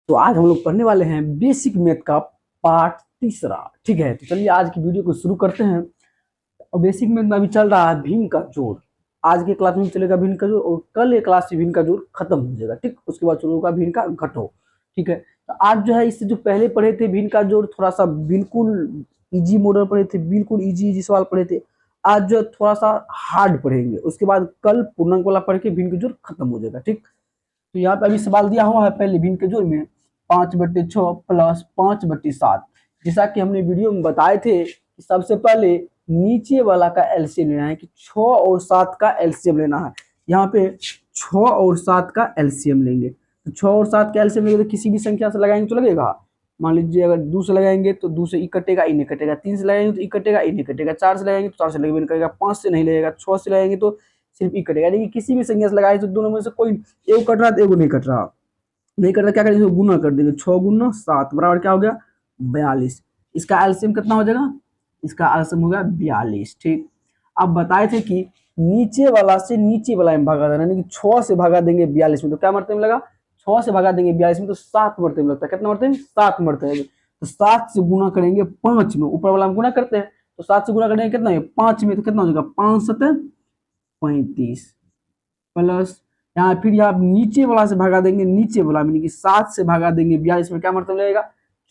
तो आज हम लोग पढ़ने वाले हैं बेसिक मैथ का पार्ट तीसरा। ठीक है, तो चलिए आज की वीडियो को शुरू करते हैं। और बेसिक मैथ में अभी चल रहा है भिन्न का जोड़। आज के क्लास में चलेगा भिन्न का जोड़ और कल एक क्लास से भिन्न का जोड़ खत्म हो जाएगा। ठीक, उसके बाद शुरू होगा भिन्न का घटाओ। ठीक है, तो आज जो है इससे जो पहले पढ़े थे भिन्न का जोड़ थोड़ा सा बिल्कुल इजी मॉडल पढ़े थे, बिल्कुल इजी इजी सवाल पढ़े थे। आज जो थोड़ा सा हार्ड पढ़ेंगे, उसके बाद कल पूर्णांक वाला पढ़ के भिन्न का जोड़ खत्म हो जाएगा। ठीक, तो यहाँ पे अभी सवाल दिया हुआ है पहले भिन्न के जोड़ में 5/6 प्लस 5/7। जैसा कि हमने वीडियो में बताए थे कि सबसे पहले नीचे वाला का एलसीएम लेना है कि 6 और 7 का एलसीएम लेना है। यहाँ पे 6 और 7 का एलसीएम लेंगे, तो 6 और 7 का एलसीएम लेंगे तो किसी भी संख्या से लगाएंगे तो लगेगा। मान लीजिए अगर 2 से लगाएंगे तो 2 से ई कटेगा, ई नहीं कटेगा। 3 से लगाएंगे तो ई कटेगा, ई नहीं कटेगा। 4 से लगाएंगे तो 4 से लगेगा नहीं कटेगा। 5 से नहीं लगेगा। 6 से लगाएंगे तो सिर्फ ई कटेगा। लेकिन किसी भी संख्या से लगाए तो दोनों में से कोई एक कट रहा तो एगो नहीं कट रहा। नहीं कट रहा, क्या करेंगे, गुना कर देंगे। 6 गुना 7 बराबर क्या हो गया, 42। इसका एलसीएम कितना हो जाएगा, इसका एलसीएम हो गया 42। ठीक, अब बताए थे कि नीचे वाला से नीचे वाला में भागा देना, यानी कि 6 से भागा देंगे 42 में तो क्या मरते में लगा, 6 से भागा देंगे 42 में तो 7 मरते में लगता है। कितना मरते में, 7 मरते हैं। तो 7 से गुना करेंगे 5 में, ऊपर वाला में गुना करते हैं तो 7 से गुना करेंगे कितना है 5 में, तो कितना हो जाएगा 5 7 35 प्लस यहाँ फिर यहाँ नीचे वाला से भागा देंगे, नीचे वाला में कि 7 से भागा देंगे 42 में क्या मरतब लगेगा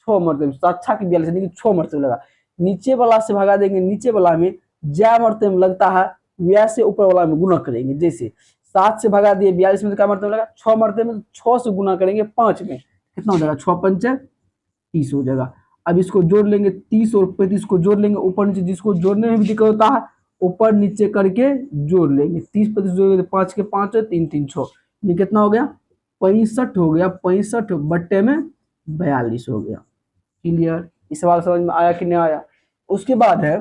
6 मरतब। 7 छा की 42 यानी कि 6 मरतब लगा। नीचे वाला से भागा देंगे, नीचे वाला में ज्या मरतब लगता है वैसे ऊपर वाला में गुना करेंगे। जैसे 7 से भागा दिए 42 में तो क्या मरतब लगा 6 मरतब में, 6 से गुना करेंगे 5 में कितना हो जाएगा 6 पंच 30 हो जाएगा। अब इसको जोड़ लेंगे 30 और 35 को जोड़ लेंगे ऊपर नीचे, जिसको जोड़ने में भी दिक्कत होता है ऊपर नीचे करके जोड़ लेंगे। 30 35 जोड़ेंगे तो 5 के 5 3 3 6, ये कितना हो गया 65 हो गया। 65 बट्टे में 42 हो गया। क्लियर, इस सवाल समझ में आया कि नहीं आया। उसके बाद है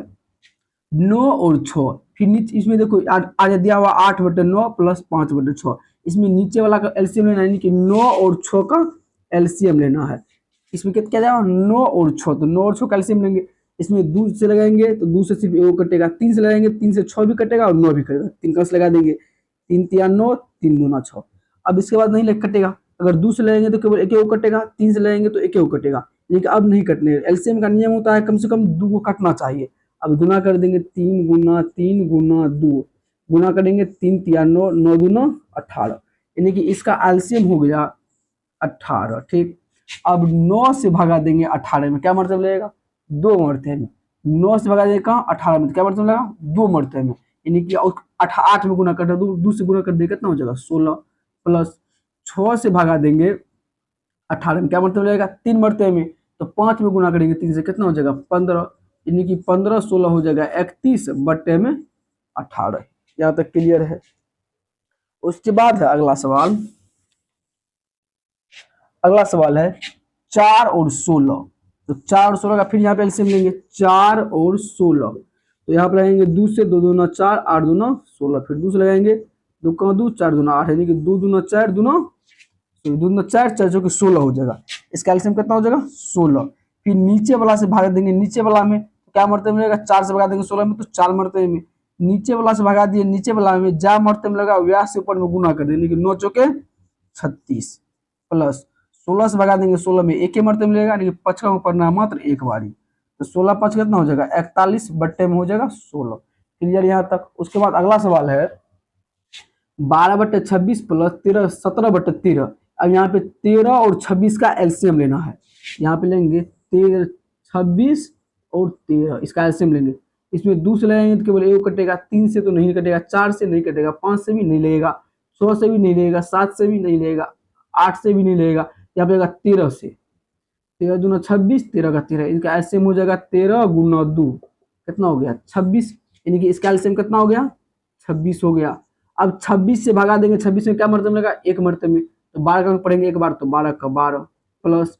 9 और 6। फिर नीचे इसमें देखो आगे दिया हुआ 8/9 प्लस 5/6। इसमें नीचे वाला का एलसीएम लेना है, यानी कि 9 और 6 का एलसीएम लेना है। इसमें क्या जाएगा 9 और 6, तो 9 और 6 का एलसीएम लेंगे। इसमें 2 से लगाएंगे तो 2 से सिर्फ एगो कटेगा। 3 से लगाएंगे 3 से 6 भी कटेगा और 9 भी कटेगा। 3 का लगा देंगे, 3 3 9, 3 2 6। अब इसके बाद नहीं कटेगा, अगर 2 से लगाएंगे तो केवल एक एगो कटेगा। 3 से लगाएंगे तो एक एगो कटेगा, लेकिन अब नहीं कटने। एलसीएम का नियम होता है कम से कम 2 को कटना चाहिए। अब गुना कर देंगे 3 गुना 3 गुना 2, गुना करेंगे 3 3 9, 9 2 18, यानी कि इसका एलसीएम हो गया 18। ठीक, अब 9 से भगा देंगे 18 में, क्या मरतब लगेगा 2 मरते में। 9 से भगा देंगे कहाँ 18 में, तो क्या मरतब लगा 2 मरते में, यानी कि 8 में गुना कर 2 से गुना कर देंगे कितना हो जाएगा 16 प्लस 6 से भगा देंगे 18 में, क्या मरतब लगेगा 3 मरते में, तो 5 में गुना करेंगे 3 से कितना हो जाएगा 15, यानी कि 15 16 हो जाएगा 31 बट्टे में 18। यहाँ तक क्लियर है। उसके बाद है अगला सवाल। अगला सवाल है 4 और 16। तो 4 और 16 का फिर यहाँ पे एलसीएम लेंगे। 4 और 16, तो यहाँ पे लगाएंगे 2 से 2 दूना 4, 8 दूना 16, फिर 2 से लगाएंगे 2 का 2 4 दूना 8, यानी कि 2 दूना 4 दूना 4 4 जो कि 16 हो जाएगा। इसका एलसीएम कितना हो जाएगा 16। फिर नीचे वाला से भाग देंगे, नीचे वाला में क्या मरते में लगेगा 4 से भगा देंगे 16 में तो 4 मरते में। नीचे वाला से भगा दिए, नीचे वाला में जा मरते में लगा व्यास से ऊपर में गुना कर देंगे, लेकिन 9 चौके 36 प्लस 16 से भगा देंगे 16 में एक ही मरते में मिलेगा, लेकिन 5 का ऊपर ना मात्र एक बारी, तो 16 5 कितना हो जाएगा 41 बट्टे में हो जाएगा 16। क्लियर यहाँ तक। उसके बाद अगला सवाल है 12/26 प्लस 13 17/13। अब यहाँ पे 13 और 26 का एलसीएम लेना है। यहाँ पे लेंगे 13 26 और 13, इसका एलसीएम लेंगे। इसमें 2 से लगाएंगे तो केवल एक कटेगा, 3 से तो नहीं कटेगा, 4 से नहीं कटेगा, 5 से भी नहीं लगेगा, 6 से भी नहीं लगेगा, 7 से भी नहीं लगेगा, 8 से भी नहीं लगेगा, यहाँ पे 13 से। 13 दूना 26, 13 का 13, इनका एलसीएम हो जाएगा 13 गुना 2 कितना हो गया 26, यानी कि इसका एलसीएम कितना हो गया 26 हो गया। अब 26 से भगा देंगे, 26 में क्या मरतबे में लगा एक मरतबे में, तो 12 का पढ़ेंगे एक बार तो 12 का 12 प्लस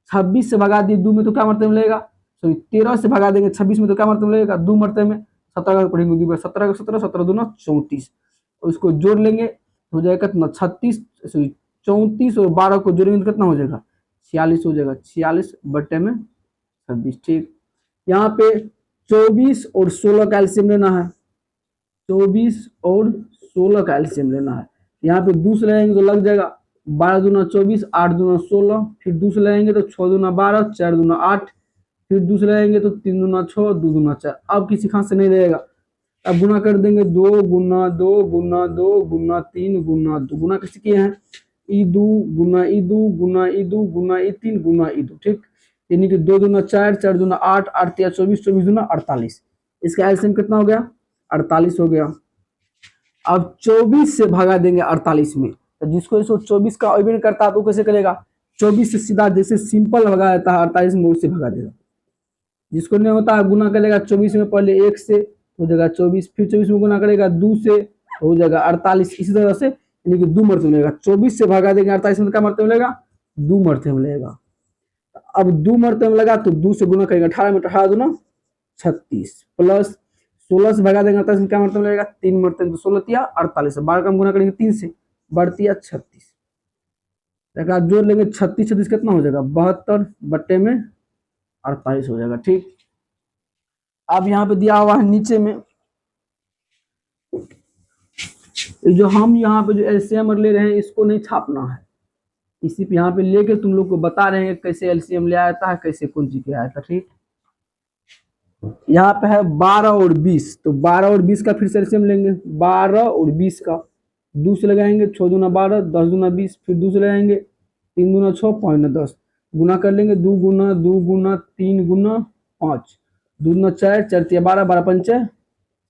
26 से भगा दिए 2 में तो क्या मरतबे में लगेगा, सॉरी 13 से भगा देंगे 26 में तो क्या मरतबे में लगेगा 2 मरतबे में। 17 का पढ़ेंगे 2 बार, 17 का 17, 17 दूना 34, और इसको जोड़ लेंगे हो जाएगा कितना 36, सॉरी 34 और 12 को जोड़ेंगे तो कितना हो जाएगा 46 हो जाएगा, 46 बट्टे में 26। ठीक, यहाँ पे 24 और 16 का एलसीएम लेना है। 24 और 16 का एलसीएम लेना है। यहाँ पे 2 से लगाएंगे तो लग जाएगा 12 दूना 24, 8 दूना 16, फिर दूसरे लगाएंगे तो 6 दूना 12, 4 दूना 8, फिर दूसरे लगाएंगे तो 3 दूना 6, 2 दूना 4। अब किसी खास से नहीं रहेगा। अब गुना कर देंगे 2 गुना 2 गुना 2 गुना 3 गुना 2। गुना किसी किए हैं ई 2 गुना ई 2 गुना ई 2 गुना ई 3 गुना ई 2। ठीक, यानी कि 2 दूना 4, 4 दूना 8, 8 तिया 24, 24 दूना 48। इसका एलसीएम कितना हो गया? 48 हो गया। अब 24 से भगा देंगे 48 में, तो जिसको इसको 24 का अभिन्न करता है तो कैसे करेगा? 24 से सीधा जैसे सिंपल भगा देता है 48 में, उससे भगा देगा। जिसको नहीं होता है गुना करेगा 24 में, पहले 1 से हो जाएगा 24, फिर 24 में गुना करेगा 2 से हो जाएगा 48। इसी तरह से यानी कि 2 मरतबे मिलेगा। 24 से भगा देंगे 48 में, क्या मरतबे मिलेगा? 2 मरतबे मिलेगा। अब 2 मरतबे मिलेगा तो 2 से गुना करेंगे 18 में, 18 दूना 36 प्लस 16 से भगा देंगे 48 में, क्या मरतबे मिलेगा? 3 मरतबे, तो 16 तिया 48, 12 का गुना करेंगे 3 से, बढ़ती है 36। जोड़ लेंगे 36 36 कितना हो जाएगा? 72 बट्टे में 48 हो जाएगा। ठीक, अब यहाँ पे दिया हुआ है नीचे में जो हम यहाँ पे जो एलसीएम ले रहे हैं इसको नहीं छापना है, इसी पे यहाँ पे लेके तुम लोग को बता रहे हैं कैसे एलसीएम ले आता है, कैसे कौन चीज के आया था। ठीक, यहाँ पे है 12 और 20, तो 12 और 20 का फिर से एलसीएम लेंगे। 12 और 20 का 2 से लगाएंगे, 6 दूना 12, 10 दूना 20, फिर 2 से लगाएंगे, 3 दूना 6, 5 10, गुना कर लेंगे 2 गुना 2 गुना 3 गुना 5, 2 दूना 4, 4 तिया 12, 12 पंचे,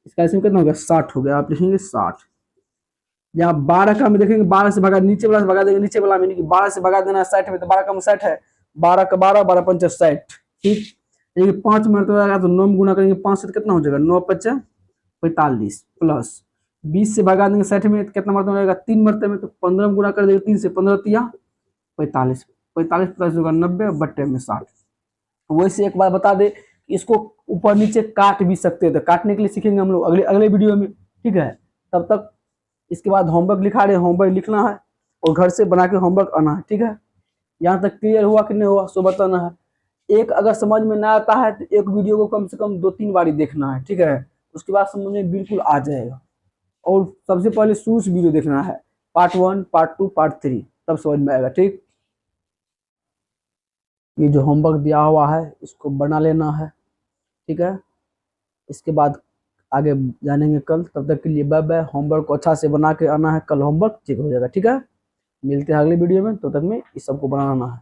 इसका एलसीएम कितना हो गया? 60 हो गया। आप लिखेंगे 60। यहाँ 12 का हम देखेंगे 12 से भगा, नीचे वाला से भगा देंगे नीचे वाला में, यानी कि 12 से भगा देना है 60 में, तो 12 का 60 है, 12 का 12, 12 पंचे 60। ठीक, यानी कि 5 मरतबा आएगा तो 9 में गुना करेंगे 5 से, तो कितना हो जाएगा? 9 पच्चे 45 प्लस 20 से भगा देंगे 60 में, तो कितना मरतबा आएगा? 3 मरतबे में, तो 15 में गुना कर देंगे 3 से, 15 तिया 45, 45 प्लस होगा 90 बट्टे में 60। वैसे एक बार बता दे, इसको ऊपर नीचे काट भी सकते हैं, तो काटने के लिए सीखेंगे हम लोग अगले अगले वीडियो में। ठीक है, तब तक इसके बाद होमवर्क लिखा रहे, होमवर्क लिखना है और घर से बना के होमवर्क आना है। ठीक है, यहाँ तक क्लियर हुआ कि नहीं हुआ सो बताना है। एक अगर समझ में ना आता है तो एक वीडियो को कम से कम 2-3 बार देखना है। ठीक है, उसके बाद समझ में बिल्कुल आ जाएगा। और सबसे पहले शुरू से वीडियो देखना है, पार्ट 1, पार्ट 2, पार्ट 3, तब समझ में आएगा। ठीक, ये जो होमवर्क दिया हुआ है इसको बना लेना है। ठीक है, इसके बाद आगे जानेंगे कल, तब तक के लिए बाय बाय। होमवर्क को अच्छा से बना के आना है, कल होमवर्क चेक हो जाएगा। ठीक है, मिलते हैं अगले वीडियो में, तब तक में इस सबको बनाना है।